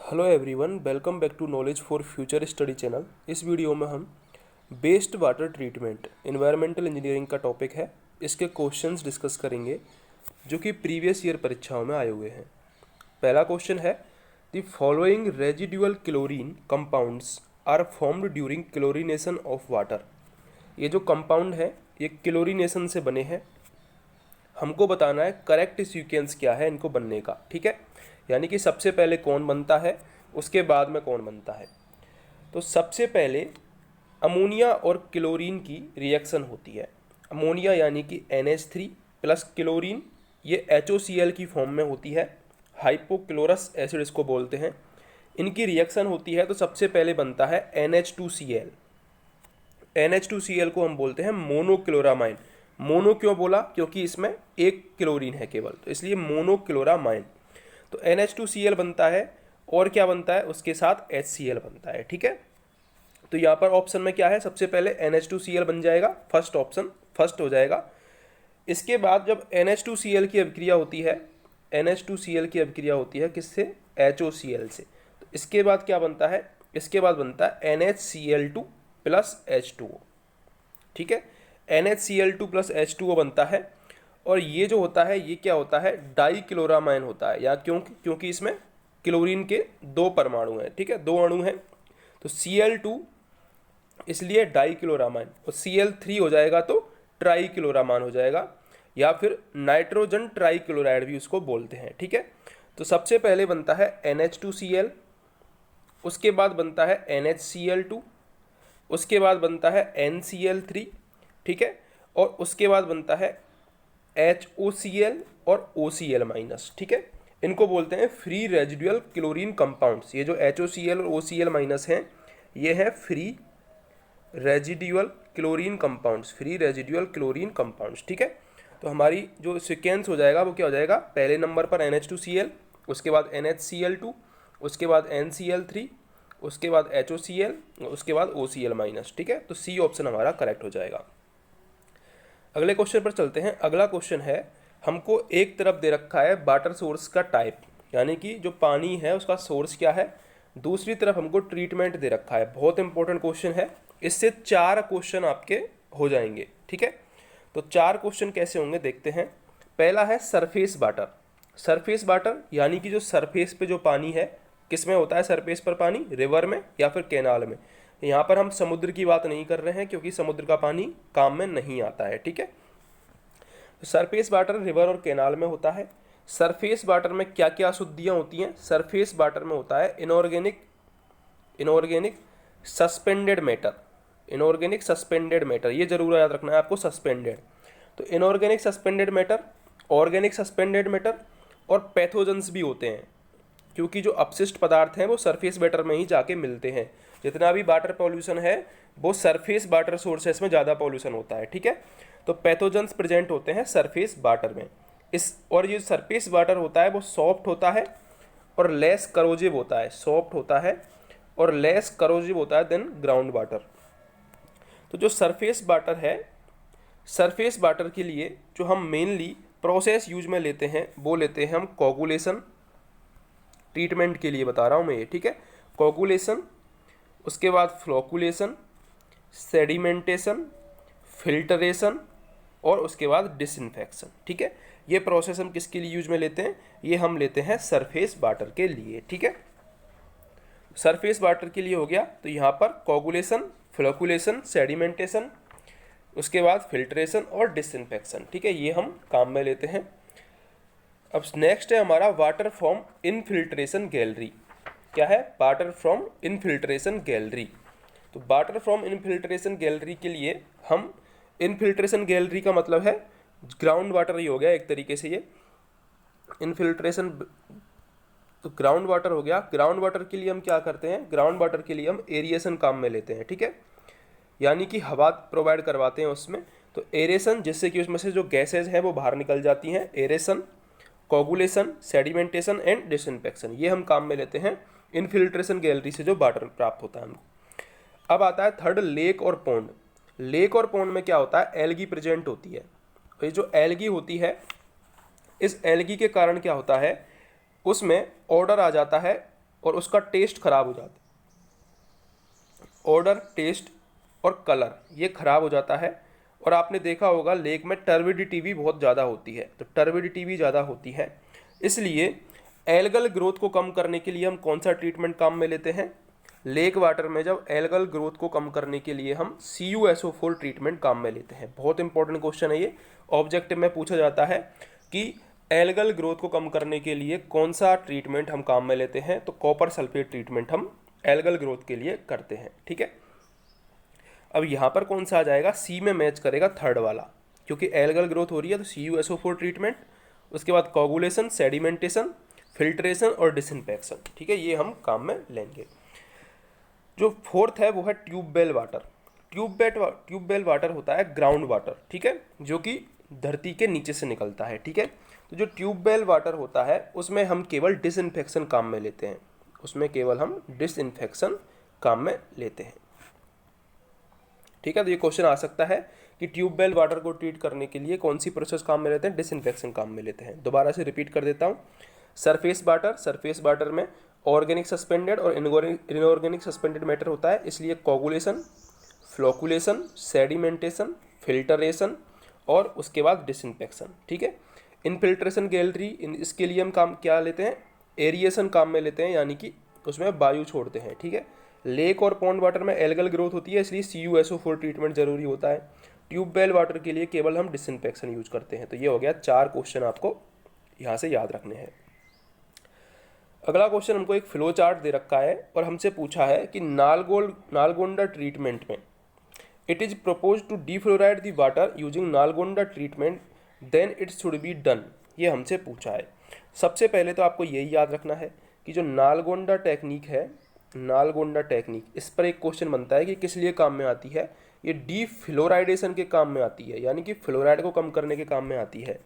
Hello everyone, welcome back to knowledge for future study channel. इस video में हम based water treatment environmental engineering का topic है, इसके क्वेश्चंस डिस्कस करेंगे जो कि प्रीवियस ईयर परीक्षाओं में आए हुए हैं। पहला क्वेश्चन है, the following residual chlorine compounds are formed during chlorination of water. ये जो कंपाउंड है ये क्लोरीनेशन से बने हैं। हमको बताना है करेक्ट सीक्वेंस क्या है इनको बनने का, ठीक है। यानी कि सबसे पहले कौन बनता है, उसके बाद में कौन बनता है। तो सबसे पहले अमोनिया और क्लोरीन की रिएक्शन होती है। अमोनिया यानी कि NH3 प्लस क्लोरीन, ये HOCl की फॉर्म में होती है। हाइपोक्लोरस एसिड इसको बोलते हैं। इनकी रिएक्शन होती है तो सबसे पहले बनता है NH2Cl। NH2Cl को हम बोलते हैं मोनोक्लोरामाइन। मोनो क्यों बोला, क्योंकि इसमें एक क्लोरीन है केवल, तो इसलिए मोनोक्लोरामाइन। तो NH2Cl बनता है और क्या बनता है, उसके साथ HCl बनता है, ठीक है। तो यहाँ पर ऑप्शन में क्या है, सबसे पहले NH2Cl बन जाएगा, फर्स्ट ऑप्शन फर्स्ट हो जाएगा। इसके बाद जब NH2Cl की अभिक्रिया होती है, NH2Cl की अभिक्रिया होती है किससे, HOCl से, तो इसके बाद क्या बनता है, इसके बाद बनता है NHCl2 प्लस H2O, ठीक है। NHCl2 प्लस H2O बनता है और ये जो होता है ये क्या होता है, डाइक्लोरामाइन होता है। या क्योंकि इसमें क्लोरीन के दो परमाणु हैं, ठीक है, दो अणु हैं, तो Cl2 इसलिए डाइक्लोरामाइन, और Cl3 हो जाएगा तो ट्राइक्लोरामाइन हो जाएगा, या फिर नाइट्रोजन ट्राइक्लोराइड भी उसको बोलते हैं, ठीक है। तो सबसे पहले बनता है NH2Cl, उसके बाद बनता है NHCl2, उसके बाद बनता है NCl3, ठीक है, और उसके बाद बनता है HOCl और OCl माइनस, ठीक है। इनको बोलते हैं फ्री रेजिडुअल क्लोरीन कंपाउंड्स। ये जो HOCl और OCl माइनस हैं ये है free residual chlorine compounds, free residual chlorine compounds, ठीक है। तो हमारी जो सीक्वेंस हो जाएगा वो क्या हो जाएगा, पहले नंबर पर NH2Cl, उसके बाद NHCl2, उसके बाद NCl3, उसके बाद HOCl, उसके बाद OCl माइनस, ठीक है। तो सी ऑप्शन हमारा करेक्ट हो जाएगा। अगले क्वेश्चन पर चलते हैं। अगला क्वेश्चन है, हमको एक तरफ दे रखा है वाटर सोर्स का टाइप, यानी कि जो पानी है उसका सोर्स क्या है, दूसरी तरफ हमको ट्रीटमेंट दे रखा है। बहुत इंपॉर्टेंट क्वेश्चन है, इससे 4 क्वेश्चन आपके हो जाएंगे, ठीक है। तो 4 क्वेश्चन कैसे होंगे देखते हैं। पहला है सरफेस वाटर। सरफेस वाटर यानी कि जो सरफेस पे जो पानी है, किस में होता है सरफेस पर पानी, रिवर में या फिर कैनाल में। यहाँ पर हम समुद्र की बात नहीं कर रहे हैं क्योंकि समुद्र का पानी काम में नहीं आता है, ठीक है। सरफेस वाटर रिवर और कैनाल में होता है। सरफेस वाटर में क्या क्या अशुद्धियाँ होती हैं, सरफेस वाटर में होता है inorganic suspended matter. Inorganic suspended matter, ये जरूर याद रखना है आपको, सस्पेंडेड। तो inorganic suspended matter, organic suspended matter और पैथोजेंस भी होते हैं, क्योंकि जो अपशिष्ट पदार्थ हैं वो सरफेस वाटर में ही जाके मिलते हैं। जितना भी वाटर पॉल्यूशन है वो सरफेस वाटर सोर्सेस में ज़्यादा पॉल्यूशन होता है, ठीक है। तो पैथोजेंस प्रेजेंट होते हैं सरफेस वाटर में। और ये सरफेस वाटर होता है वो सॉफ्ट होता है और लेस करोजिव होता है, सॉफ्ट होता है और लेस करोजिव होता है देन ग्राउंड वाटर। तो जो सरफेस वाटर है, सरफेस वाटर के लिए जो हम मेनली प्रोसेस यूज में लेते हैं वो लेते हैं हम कोगुलेशन। ट्रीटमेंट के लिए बता रहा हूँ मैं ये, ठीक है। कोगुलेशन, उसके बाद फ्लोकुलेशन, सेडिमेंटेशन, फिल्टरेशन और उसके बाद डिसइंफेक्शन, ठीक है। ये प्रोसेस हम किसके लिए यूज में लेते हैं, ये हम लेते हैं सरफेस वाटर के लिए, ठीक है। सरफेस वाटर के लिए हो गया, तो यहाँ पर कोगुलेशन, फ्लोकुलेशन, सेडिमेंटेशन, उसके बाद फिल्ट्रेशन और डिसइंफेक्शन, ठीक है, ये हम काम में लेते हैं। अब नेक्स्ट है हमारा वाटर फ्रॉम इनफिल्ट्रेशन गैलरी। क्या है, वाटर फ्रॉम इनफिल्ट्रेशन गैलरी। तो वाटर फ्रॉम इनफिल्ट्रेशन गैलरी के लिए हम, इनफिल्ट्रेशन गैलरी का मतलब है ग्राउंड वाटर ही हो गया एक तरीके से ये इनफिल्ट्रेशन। तो ग्राउंड वाटर हो गया। ग्राउंड वाटर के लिए हम क्या करते हैं, ग्राउंड वाटर के लिए हम एरिएशन काम में लेते हैं, ठीक है, यानी कि हवा प्रोवाइड करवाते हैं उसमें। तो एरेशन, जिससे कि उसमें से जो गैसेज हैं वो बाहर निकल जाती हैं, aeration, coagulation, sedimentation and disinfection, ये हम काम में लेते हैं इनफिल्ट्रेशन गैलरी से जो वाटर प्राप्त होता है हमको। अब आता है थर्ड, लेक और पॉन्ड। लेक और पॉन्ड में क्या होता है, एल्गी प्रेजेंट होती है। ये जो एल्गी होती है, इस एल्गी के कारण क्या होता है, उसमें ऑर्डर आ जाता है और उसका टेस्ट खराब हो जाता है। ऑर्डर, टेस्ट और कलर ये खराब हो जाता है। और आपने देखा होगा लेक में टर्बिडिटी भी बहुत ज़्यादा होती है, तो टर्बिडिटी भी ज़्यादा होती है। इसलिए एल्गल ग्रोथ को कम करने के लिए हम कौन सा ट्रीटमेंट काम में लेते हैं? लेक वाटर में जब एल्गल ग्रोथ को कम करने के लिए हम CuSO4 ट्रीटमेंट काम में लेते हैं। बहुत इंपॉर्टेंट क्वेश्चन है ये, ऑब्जेक्टिव में पूछा जाता है कि एल्गल ग्रोथ को कम करने के लिए कौन सा ट्रीटमेंट हम काम में लेते हैं, तो कॉपर सल्फेट ट्रीटमेंट हम एल्गल ग्रोथ के लिए करते हैं। ठीक है, अब यहाँ पर कौन सा आ जाएगा? सी में मैच करेगा थर्ड वाला, क्योंकि एल्गल ग्रोथ हो रही है तो CuSO4 ट्रीटमेंट, उसके बाद कोगुलेशन, सेडिमेंटेशन, फिल्ट्रेशन और डिसइंफेक्शन। ठीक है, ये हम काम में लेंगे। जो फोर्थ है वो है ट्यूबवेल वाटर। ट्यूबवेल वाटर होता है ग्राउंड वाटर, ठीक है, जो कि धरती के नीचे से निकलता है। ठीक है, तो जो ट्यूबवेल वाटर होता है उसमें हम केवल डिसइंफेक्शन काम में लेते हैं, उसमें केवल हम डिसइंफेक्शन काम में लेते हैं। ठीक है, तो ये क्वेश्चन आ सकता है कि ट्यूबवेल वाटर को ट्रीट करने के लिए कौन सी प्रोसेस काम में लेते हैं? डिसइंफेक्शन काम में लेते हैं। दोबारा से रिपीट कर देता हूँ। सरफेस वाटर में ऑर्गेनिक सस्पेंडेड और इनऑर्गेनिक सस्पेंडेड मैटर होता है, इसलिए कोगुलेशन, फ्लोकुलेशन, सेडिमेंटेशन, फिल्टरेशन और उसके बाद डिसइंफेक्शन। ठीक है, इनफिल्ट्रेशन गैलरी इसके लिए हम काम क्या लेते हैं? एरिएशन काम में लेते हैं, यानी कि उसमें वायु छोड़ते हैं। ठीक है, लेक और पॉन्ड वाटर में एल्गल ग्रोथ होती है, इसलिए CuSO4 ट्रीटमेंट जरूरी होता है। ट्यूबवेल वाटर के लिए केवल हम डिसइंफेक्शन यूज करते हैं। तो ये हो गया 4 क्वेश्चन आपको यहाँ से याद रखने हैं। अगला क्वेश्चन हमको एक फ्लो चार्ट दे रखा है और हमसे पूछा है कि नालगोंडा ट्रीटमेंट में it is propose to defluoride the water using Nalgonda treatment, then it should be done. ये हमसे पूछा है। सबसे पहले तो आपको यही याद रखना है कि जो नालगोंडा टेक्निक है, नालगोंडा टेक्निक, इस पर एक क्वेश्चन बनता है कि किस लिए काम में आती है। ये डीफ्लोराइडेशन के काम में आती है, यानी कि फ्लोराइड को कम करने के काम में आती है।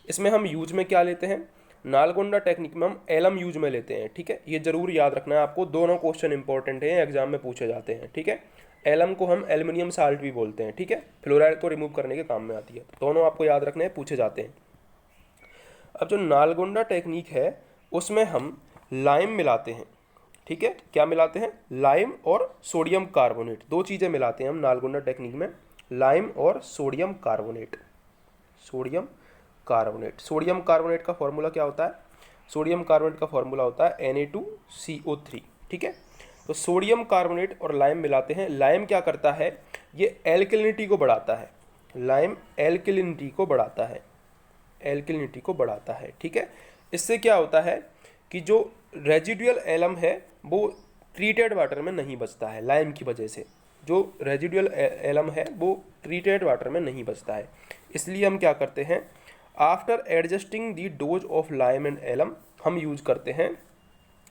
इसमें हम यूज में क्या लेते हैं? नालगोंडा टेक्निक में हम एलम यूज में लेते हैं। ठीक है, ये जरूर याद रखना है आपको, दोनों क्वेश्चन इंपॉर्टेंट हैं, एग्जाम में पूछे जाते हैं। ठीक है, एलम को हम एल्युमिनियम साल्ट भी बोलते हैं। ठीक है, फ्लोराइड को रिमूव करने के काम में आती है, दोनों आपको याद रखने हैं, पूछे जाते हैं। अब जो नालगोंडा टेक्निक है उसमें हम लाइम मिलाते हैं। ठीक है, क्या मिलाते हैं? लाइम और सोडियम कार्बोनेट, दो चीज़ें मिलाते हैं हम नालगोंडा टेक्निक में, लाइम और सोडियम कार्बोनेट। सोडियम कार्बोनेट का फॉर्मूला क्या होता है? सोडियम कार्बोनेट का फॉर्मूला होता है Na2CO3। ठीक है, तो सोडियम कार्बोनेट और लाइम मिलाते हैं। लाइम क्या करता है? ये एल्कलिनिटी को बढ़ाता है, लाइम एल्कलिनिटी को बढ़ाता है। ठीक है, इससे क्या होता है कि जो रेजिडुअल एलम है वो ट्रीटेड वाटर में नहीं बचता है। लाइम की वजह से जो रेजिडुअल एलम है वो ट्रीटेड वाटर में नहीं बचता है, इसलिए हम क्या करते हैं? After adjusting the dose of lime and alum हम यूज करते हैं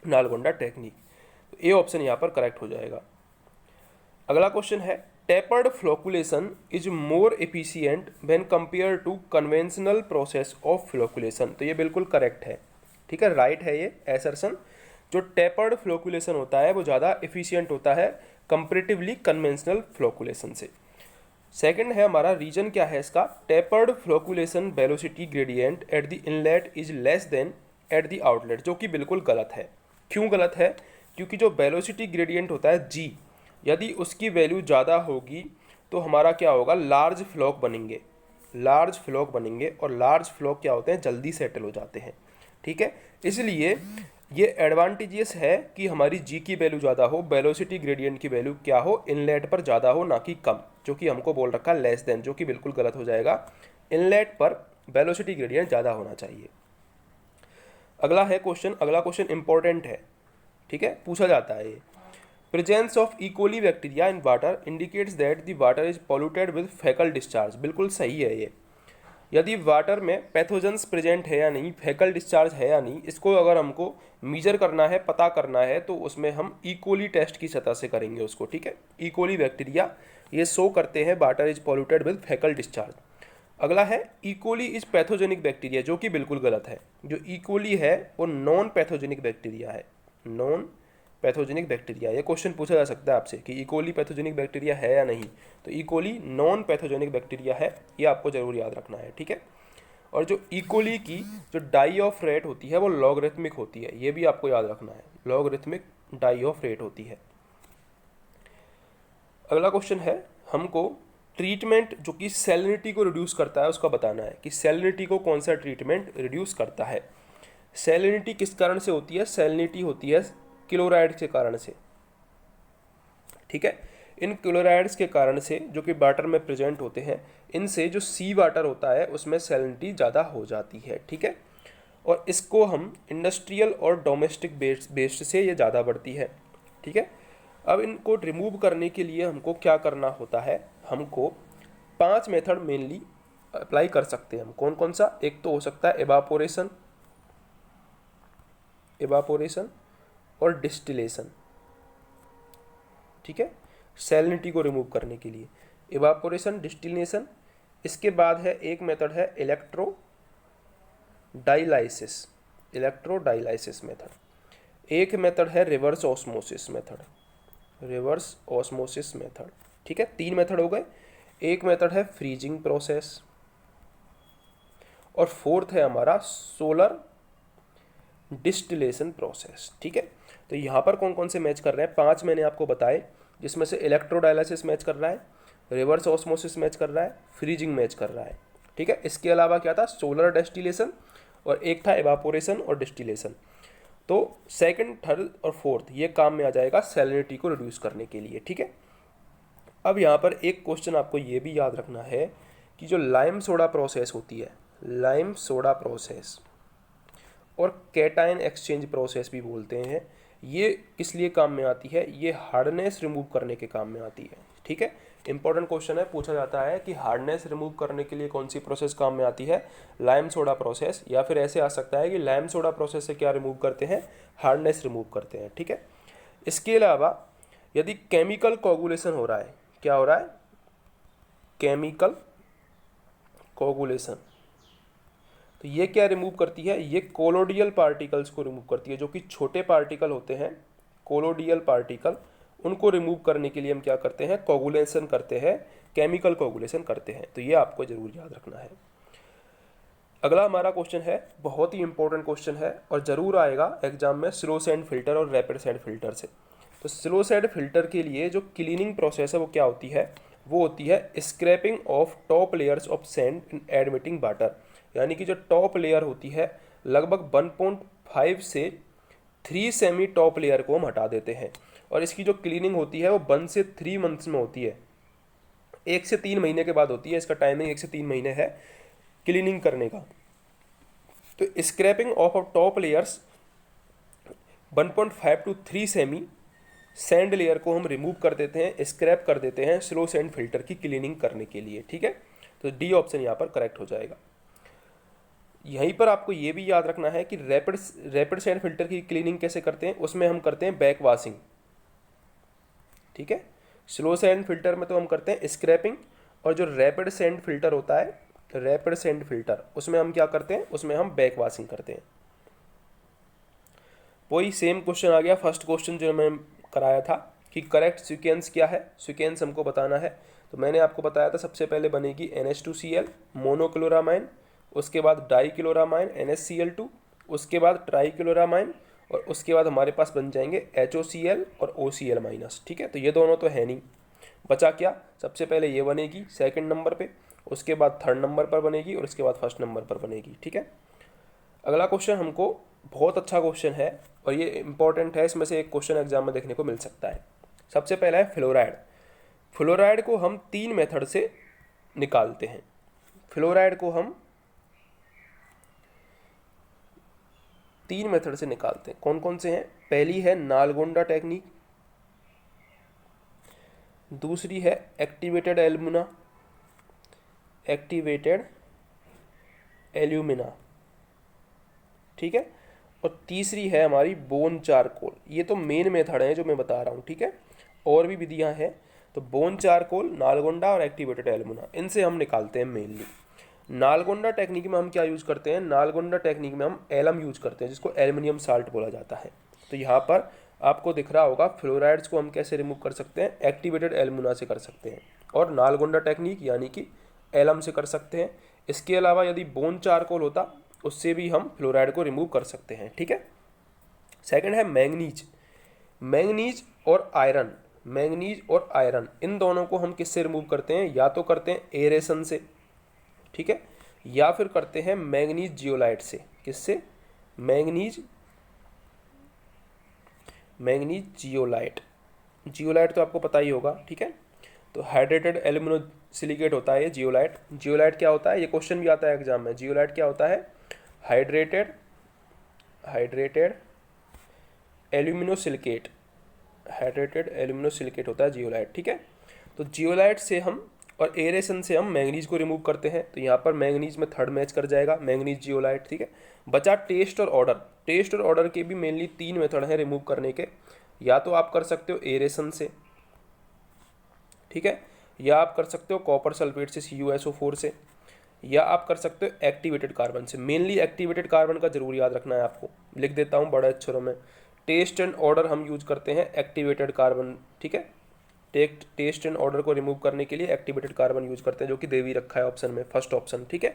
नालगोंडा टेक्निक। तो ए ऑप्शन यहाँ पर करेक्ट हो जाएगा। अगला क्वेश्चन है tapered flocculation is more efficient when compare to conventional process of flocculation. तो ये बिल्कुल करेक्ट है। ठीक है, राइट है ये एसर्शन। जो टेपर्ड फ्लोकुलेशन होता है वो ज़्यादा एफिशिएंट होता है कंपेरेटिवली कन्वेंशनल फ्लोकुलेशन से। सेकंड है हमारा रीजन क्या है इसका? Tapered flocculation velocity gradient at the inlet is less than at the outlet, जो कि बिल्कुल गलत है। क्यों गलत है? क्योंकि जो वेलोसिटी ग्रेडियंट होता है G, यदि उसकी वैल्यू ज़्यादा होगी तो हमारा क्या होगा? लार्ज फ्लॉक बनेंगे और लार्ज फ्लॉक क्या होते हैं? जल्दी सेटल हो जाते हैं। ठीक है, इसलिए ये एडवांटेजियस है कि हमारी G की वैल्यू ज़्यादा हो, वेलोसिटी ग्रेडियंट की वैल्यू क्या हो? इनलेट पर ज़्यादा हो, ना कि कम, जो कि हमको बोल रखा है लेस देन, जो कि बिल्कुल गलत हो जाएगा। इनलेट पर वेलोसिटी ग्रेडियंट ज़्यादा होना चाहिए। अगला क्वेश्चन इंपॉर्टेंट है। ठीक है, पूछा जाता है ये। Presence of E. coli bacteria in water indicates that the water is polluted with फैकल डिस्चार्ज। बिल्कुल सही है ये। यदि वाटर में पैथोजेंस प्रेजेंट है या नहीं, फैकल डिस्चार्ज है या नहीं, इसको अगर हमको मीजर करना है, पता करना है, तो उसमें हम इकोली टेस्ट की सतह से करेंगे उसको। ठीक है, इकोली बैक्टीरिया ये शो करते हैं वाटर इज पॉल्यूटेड विद फैकल डिस्चार्ज। अगला है इकोली इज पैथोजेनिक बैक्टीरिया, जो कि बिल्कुल गलत है। जो इकोली है वो नॉन पैथोजेनिक बैक्टीरिया है, नॉन पैथोजेनिक बैक्टीरिया। ये क्वेश्चन पूछा जा सकता है आपसे कि इकोली पैथोजेनिक बैक्टीरिया है या नहीं, तो इकोली नॉन पैथोजेनिक बैक्टीरिया है, ये आपको जरूर याद रखना है। ठीक है, और जो इकोली की जो डाई ऑफ रेट होती है वो लॉगरिथमिक होती है, ये भी आपको याद रखना है, लॉगरिथमिक डाई ऑफ रेट होती है। अगला क्वेश्चन है, हमको ट्रीटमेंट जो कि सैलिनिटी को रिड्यूस करता है उसका बताना है कि सैलिनिटी को कौन सा ट्रीटमेंट रिड्यूस करता है। सैलिनिटी किस कारण से होती है? सैलिनिटी होती है क्लोराइड के कारण से, ठीक है। इन क्लोराइड्स के कारण से जो कि वाटर में प्रेजेंट होते हैं, इनसे जो सी वाटर होता है उसमें सैलिनिटी ज़्यादा हो जाती है, ठीक है। और इसको हम इंडस्ट्रियल और डोमेस्टिक बेस्ड से ये ज़्यादा बढ़ती है, ठीक है। अब इनको रिमूव करने के लिए हमको क्या करना होता है? हमको 5 मेथड मेनली अप्लाई कर सकते हैं हम। कौन कौन सा? एक तो हो सकता है एवापोरेशन और डिस्टिलेशन, ठीक है, सैलिनिटी को रिमूव करने के लिए एवापोरेशन, डिस्टिलेशन। इसके बाद है एक मेथड है इलेक्ट्रोडाइलाइसिस मेथड। एक मेथड है रिवर्स ऑस्मोसिस मेथड, ठीक है। 3 मेथड हो गए। एक मेथड है फ्रीजिंग प्रोसेस और फोर्थ है हमारा सोलर डिस्टिलेशन प्रोसेस, ठीक है। तो यहाँ पर कौन कौन से मैच कर रहे हैं? 5 मैंने आपको बताए, जिसमें से इलेक्ट्रोडायलिसिस मैच कर रहा है, रिवर्स ऑस्मोसिस मैच कर रहा है, फ्रीजिंग मैच कर रहा है, ठीक है। इसके अलावा क्या था? सोलर डिस्टिलेशन और एक था एवापोरेशन और डिस्टिलेशन। तो सेकंड, थर्ड और फोर्थ ये काम में आ जाएगा सैलिनिटी को रिड्यूस करने के लिए, ठीक है। अब यहाँ पर एक क्वेश्चन आपको ये भी याद रखना है कि जो लाइम सोडा प्रोसेस होती है, लाइम सोडा प्रोसेस और कैटायन एक्सचेंज प्रोसेस भी बोलते हैं, ये किस लिए काम में आती है? ये हार्डनेस रिमूव करने के काम में आती है, ठीक है। इंपॉर्टेंट क्वेश्चन है, पूछा जाता है कि हार्डनेस रिमूव करने के लिए कौन सी प्रोसेस काम में आती है? Lime soda process. या फिर ऐसे आ सकता है कि लाइम सोडा प्रोसेस से क्या रिमूव करते हैं? हार्डनेस रिमूव करते हैं, ठीक है। इसके अलावा यदि केमिकल कोगुलेशन हो रहा है, क्या हो रहा है? केमिकल कोगुलेशन, तो ये क्या रिमूव करती है? ये कोलोडियल पार्टिकल्स को रिमूव करती है। जो कि छोटे पार्टिकल होते हैं, कोलोडियल पार्टिकल, उनको रिमूव करने के लिए हम क्या करते हैं? कोगुलेशन करते हैं, केमिकल कोगुलेशन करते हैं। तो ये आपको जरूर याद रखना है। अगला हमारा क्वेश्चन है, बहुत ही इंपॉर्टेंट क्वेश्चन है और जरूर आएगा एग्जाम में, स्लो सैंड फिल्टर और रैपिड सैंड फिल्टर से। तो स्लो सैंड फिल्टर के लिए जो क्लीनिंग प्रोसेस है वो क्या होती है? वो होती है scraping of top layers of sand in admitting water. यानी कि जो टॉप लेयर होती है, लगभग 1.5 से 3 सेमी टॉप लेयर को हम हटा देते हैं। और इसकी जो क्लीनिंग होती है वो 1 से 3 मंथ्स में होती है, 1 से 3 महीने के बाद होती है। इसका टाइमिंग 1 से 3 महीने है क्लीनिंग करने का। तो scraping of top layers 1.5 to 3 cm sand layer को हम रिमूव कर देते हैं, स्क्रैप कर देते हैं स्लो सैंड फिल्टर की क्लीनिंग करने के लिए, ठीक है। तो डी ऑप्शन यहाँ पर करेक्ट हो जाएगा। यहीं पर आपको ये भी याद रखना है कि रैपिड सैंड फिल्टर की क्लीनिंग कैसे करते हैं? उसमें हम करते हैं बैक वाशिंग, ठीक है। स्लो सैंड फिल्टर में तो हम करते हैं स्क्रैपिंग, और जो रैपिड सैंड फिल्टर होता है, रैपिड सैंड फिल्टर, उसमें हम क्या करते हैं? उसमें हम बैक वाशिंग करते हैं। वही सेम क्वेश्चन आ गया, फर्स्ट क्वेश्चन जो मैं कराया था कि करेक्ट सीक्वेंस क्या है, सीक्वेंस हमको बताना है। तो मैंने आपको बताया था सबसे पहले बनेगी NH2Cl मोनोक्लोरामाइन, उसके बाद डाईक्लोरामाइन NaCl2, उसके बाद ट्राईक्लोरामाइन, और उसके बाद हमारे पास बन जाएंगे HOCl और OCl-, ठीक है। तो ये दोनों तो है नहीं, बचा क्या? सबसे पहले ये बनेगी सेकंड नंबर पे, उसके बाद थर्ड नंबर पर बनेगी और उसके बाद फर्स्ट नंबर पर बनेगी, ठीक है। अगला क्वेश्चन हमको बहुत अच्छा क्वेश्चन है और ये इंपॉर्टेंट है, इसमें से एक क्वेश्चन एग्जाम में देखने को मिल सकता है। सबसे पहला है फ्लोराइड। फ्लोराइड को हम 3 मेथड से निकालते हैं। फ्लोराइड को हम 3 मेथड से निकालते हैं। कौन कौन से हैं? पहली है नालगोंडा टेक्निक, दूसरी है एक्टिवेटेड एल्यूमिना, ठीक है, और तीसरी है हमारी बोन चारकोल। ये तो मेन मेथड है जो मैं बता रहा हूँ, ठीक है। और भी विधियाँ हैं, तो बोन चारकोल, नालगोंडा और एक्टिवेटेड एल्यूमिना, इनसे हम निकालते हैं मेनली। नालगोंडा टेक्निक में हम क्या यूज़ करते हैं? नालगोंडा टेक्निक में हम एलम यूज़ करते हैं, जिसको एल्युमिनियम साल्ट बोला जाता है। तो यहाँ पर आपको दिख रहा होगा फ्लोराइड्स को हम कैसे रिमूव कर सकते हैं? एक्टिवेटेड एल्यूमिना से कर सकते हैं, और नालगोंडा टेक्निक यानी कि एलम से कर सकते हैं। इसके अलावा यदि बोन चारकोल होता उससे भी हम फ्लोराइड को रिमूव कर सकते हैं, ठीक है। सेकंड है मैंगनीज। मैंगनीज और आयरन, मैंगनीज और आयरन इन दोनों को हम किससे रिमूव करते हैं, या तो करते हैं एरेशन से, ठीक है, या फिर करते हैं मैंगनीज जियोलाइट से। किससे, मैंगनीज जियोलाइट। जियोलाइट तो आपको पता ही होगा, ठीक है। तो हाइड्रेटेड एल्यूमिनो सिलिकेट होता है ये जियोलाइट। जियोलाइट क्या होता है, ये क्वेश्चन भी आता है एग्जाम में। जियोलाइट क्या होता है, hydrated alumino silicate, hydrated alumino silicate होता है जियोलाइट, ठीक है। तो जियोलाइट से हम और एरेशन से हम मैंगनीज को रिमूव करते हैं, तो यहाँ पर मैंगनीज में थर्ड मैच कर जाएगा, मैंगनीज जियोलाइट, ठीक है। बचा टेस्ट और ऑर्डर। टेस्ट और ऑर्डर के भी मेनली 3 मेथड हैं रिमूव करने के। या तो आप कर सकते हो एरेशन से, ठीक है, या आप कर सकते हो कॉपर सल्फेट से CuSO4 से, या आप कर सकते हो एक्टिवेटेड कार्बन से। मेनली एक्टिवेटेड कार्बन का जरूर याद रखना है आपको, लिख देता हूँ बड़े अक्षरों में। टेस्ट एंड ऑर्डर हम यूज करते हैं एक्टिवेटेड कार्बन, ठीक है। टेस्ट एंड ऑर्डर को रिमूव करने के लिए एक्टिवेटेड कार्बन यूज करते हैं, जो कि दे भी रखा है ऑप्शन में, फर्स्ट ऑप्शन, ठीक है।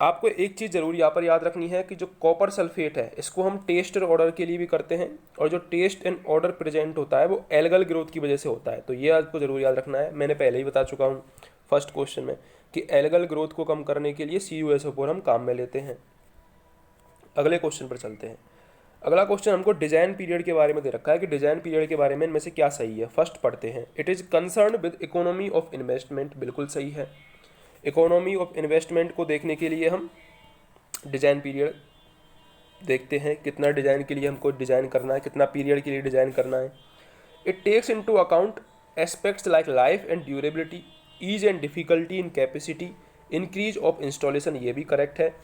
आपको एक चीज़ जरूर यहाँ पर याद रखनी है कि जो कॉपर सल्फेट है इसको हम टेस्ट और ऑर्डर के लिए भी करते हैं, और जो टेस्ट एंड ऑर्डर प्रेजेंट होता है वो एल्गल ग्रोथ की वजह से होता है। तो ये आपको जरूर याद रखना है, मैंने पहले ही बता चुका हूँ फर्स्ट क्वेश्चन में कि एल्गल ग्रोथ को कम करने के लिए CuSO4 हम काम में लेते हैं। अगले क्वेश्चन पर चलते हैं। अगला क्वेश्चन हमको डिजाइन पीरियड के बारे में दे रखा है कि डिजाइन पीरियड के बारे में इनमें से क्या सही है। फर्स्ट पढ़ते हैं, it is concern with economy of investment, बिल्कुल सही है। इकोनॉमी ऑफ इन्वेस्टमेंट को देखने के लिए हम डिजाइन पीरियड देखते हैं, कितना डिजाइन के लिए हमको डिजाइन करना है, कितना पीरियड के लिए डिजाइन करना है। It takes into account aspects like life and durability, ease and difficulty in capacity, increase of installation, ये भी करेक्ट है।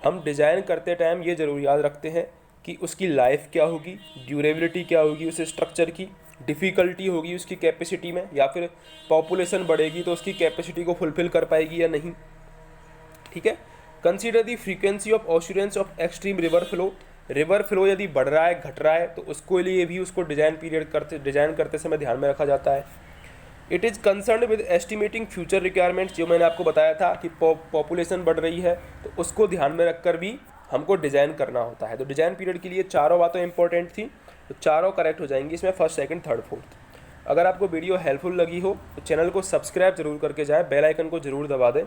हम डिज़ाइन करते टाइम ये ज़रूर याद रखते हैं कि उसकी लाइफ क्या होगी, ड्यूरेबिलिटी क्या होगी उस स्ट्रक्चर की, डिफ़िकल्टी होगी उसकी कैपेसिटी में, या फिर पॉपुलेशन बढ़ेगी तो उसकी कैपेसिटी को फुलफिल कर पाएगी या नहीं, ठीक है। Consider the frequency of occurrence of extreme river flow. River flow यदि बढ़ रहा है, घट रहा है, तो उसको लिए भी उसको डिजाइन करते समय ध्यान में रखा जाता है। It is concern with estimating future requirements, जो मैंने आपको बताया था कि पॉपुलेशन बढ़ रही है तो उसको ध्यान में रखकर भी हमको डिज़ाइन करना होता है। तो डिज़ाइन पीरियड के लिए चारों बातें इंपॉर्टेंट थी, तो चारों करेक्ट हो जाएंगी इसमें, फर्स्ट सेकंड थर्ड फोर्थ। अगर आपको वीडियो हेल्पफुल लगी हो तो चैनल को सब्सक्राइब जरूर करके जाएं, बेल आइकन को जरूर दबा दें